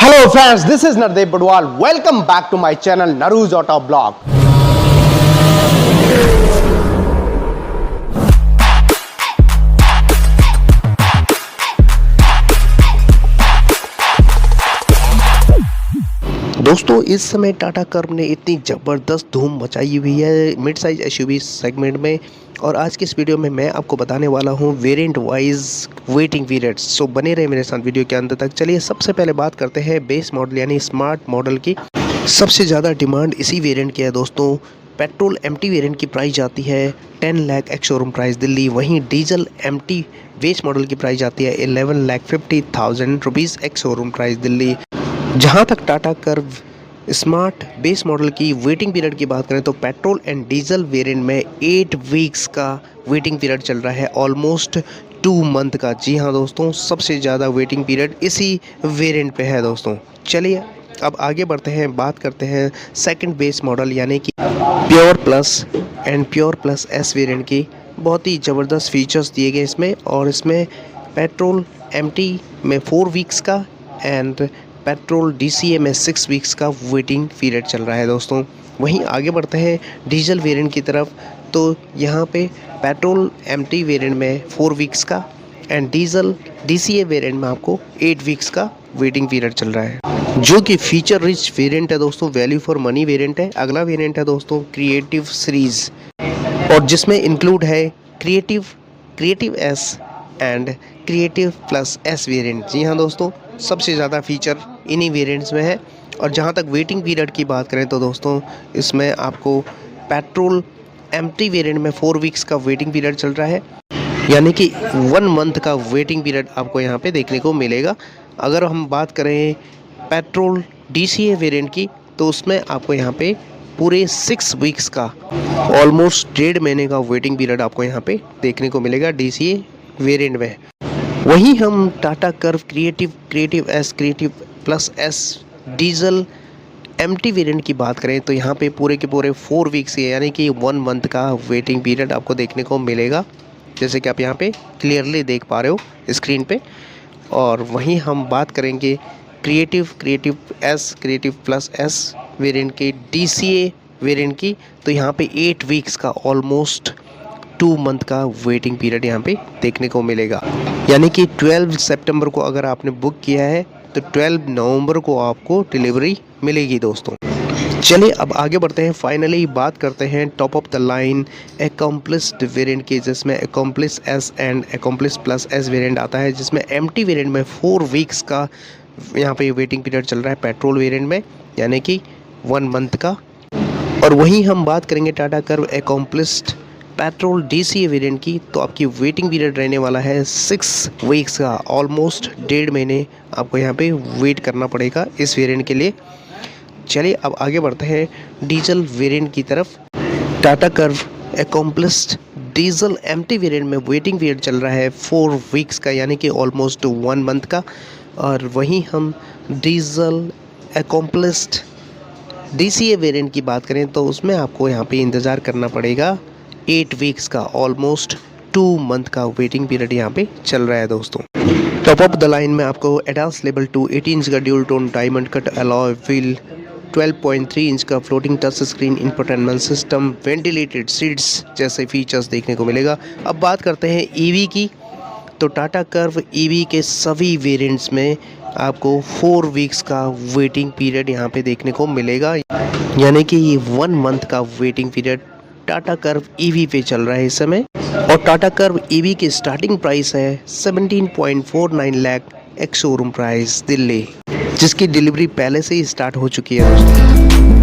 Hello friends, this is Nardeep Budwal. Welcome back to my channel Naru's Auto Blog. दोस्तों इस समय Tata curve ने इतनी ज़बरदस्त धूम मचाई हुई है मिड साइज एसयूवी सेगमेंट में, और आज की इस वीडियो में मैं आपको बताने वाला हूं वेरिएंट वाइज वेटिंग पीरियड्स। सो बने रहे मेरे साथ वीडियो के अंत तक। चलिए सबसे पहले बात करते हैं बेस मॉडल यानी स्मार्ट मॉडल की। सबसे ज़्यादा डिमांड इसी वेरिएंट की है दोस्तों। पेट्रोल एमटी वेरिएंट की प्राइस जाती है 10 lakh ex showroom price Delhi. वहीं डीजल एमटी बेस मॉडल की प्राइस जाती है 11,50,000 rupees ex showroom price Delhi. जहां तक Tata curve smart base model की वेटिंग पीरियड की बात करें तो पेट्रोल एंड डीजल वेरिएंट में 8 वीक्स का वेटिंग पीरियड चल रहा है, ऑलमोस्ट 2 मंथ का। जी हाँ दोस्तों, सबसे ज़्यादा वेटिंग पीरियड इसी वेरिएंट पे है दोस्तों। चलिए अब आगे बढ़ते हैं, बात करते हैं सेकंड बेस मॉडल यानी कि pure plus and pure plus S variant की। बहुत ही ज़बरदस्त फीचर्स दिए गए इसमें, और इसमें पेट्रोल एमटी में 4 वीक्स का एंड पेट्रोल डीसीए में 6 वीक्स का वेटिंग पीरियड चल रहा है दोस्तों। वहीं आगे बढ़ते हैं डीजल वेरिएंट की तरफ, तो यहाँ पे पेट्रोल एमटी वेरिएंट में 4 वीक्स का एंड डीजल डीसीए वेरिएंट में आपको 8 वीक्स का वेटिंग पीरियड चल रहा है, जो कि फीचर रिच वेरिएंट है दोस्तों। वैल्यू फॉर मनी वेरिएंट है। अगला वेरिएंट है दोस्तों क्रिएटिव सीरीज़, और जिसमें इंक्लूड है creative S and creative plus S variant. जी हाँ दोस्तों, सबसे ज़्यादा फीचर इन्हीं वेरिएंट्स में है। और जहाँ तक वेटिंग पीरियड की बात करें तो दोस्तों इसमें आपको पेट्रोल एमटी वेरिएंट में 4 वीक्स का वेटिंग पीरियड चल रहा है, यानी कि 1 मंथ का वेटिंग पीरियड आपको यहाँ पे देखने को मिलेगा। अगर हम बात करें पेट्रोल डीसीए वेरिएंट की तो उसमें आपको यहाँ पे पूरे 6 वीक्स का ऑलमोस्ट 1.5 महीने का वेटिंग पीरियड आपको यहाँ पे देखने को मिलेगा डीसीए वेरिएंट में। वहीं हम Tata Curve creative S creative plus S diesel MT variant की बात करें तो यहाँ पे पूरे के पूरे 4 वीक्स के यानी कि 1 मंथ का वेटिंग पीरियड आपको देखने को मिलेगा, जैसे कि आप यहाँ पे क्लियरली देख पा रहे हो स्क्रीन पे। और वहीं हम बात करेंगे creative S creative plus S variant के डीसीए वेरिएंट की, तो यहाँ पे 8 वीक्स का ऑलमोस्ट 2 मंथ का वेटिंग पीरियड यहाँ पे देखने को मिलेगा। यानी कि 12 सितंबर को अगर आपने बुक किया है तो 12 नवंबर को आपको डिलीवरी मिलेगी दोस्तों। चलिए अब आगे बढ़ते हैं, फाइनली बात करते हैं top of the line accomplished variant की, जिसमें accomplished S and accomplished plus S variant आता है, जिसमें एमटी वेरिएंट में 4 वीक्स का यहाँ पे वेटिंग पीरियड चल रहा है पेट्रोल वेरिएंट में, यानी कि 1 मंथ का। और वहीं हम बात करेंगे Tata Curvv accomplished petrol DCA variant की, तो आपकी वेटिंग पीरियड रहने वाला है 6 वीक्स का, ऑलमोस्ट 1.5 महीने आपको यहाँ पे वेट करना पड़ेगा इस वेरिएंट के लिए। चलिए अब आगे बढ़ते हैं डीजल वेरिएंट की तरफ। Tata Curvv accomplished diesel MT variant में वेटिंग पीरियड चल रहा है 4 वीक्स का, यानी कि ऑलमोस्ट 1 मंथ का। और वहीं हम डीजल अकॉम्प्लिस्ड डीसीए वेरिएंट की बात करें तो उसमें आपको यहाँ पे इंतज़ार करना पड़ेगा 8 वीक्स का, ऑलमोस्ट 2 मंथ का वेटिंग पीरियड यहाँ पे चल रहा है दोस्तों। टॉप ऑफ द लाइन में आपको एडास लेवल 2 18 इंच का dual tone diamond cut alloy wheel 12.3 inch का floating touch screen infotainment system ventilated seats जैसे फीचर्स देखने को मिलेगा। अब बात करते हैं ईवी की, तो टाटा कर्व ईवी के सभी वेरिएंट्स में आपको 4 वीक्स का वेटिंग पीरियड यहाँ पे देखने को मिलेगा, यानी कि ये 1 मंथ का waiting period Tata Curvv EV पे चल रहा है इस समय। और टाटा कर्व ईवी की स्टार्टिंग प्राइस है 17.49 lakh ex showroom price Delhi, जिसकी डिलीवरी पहले से ही स्टार्ट हो चुकी है दोस्तों।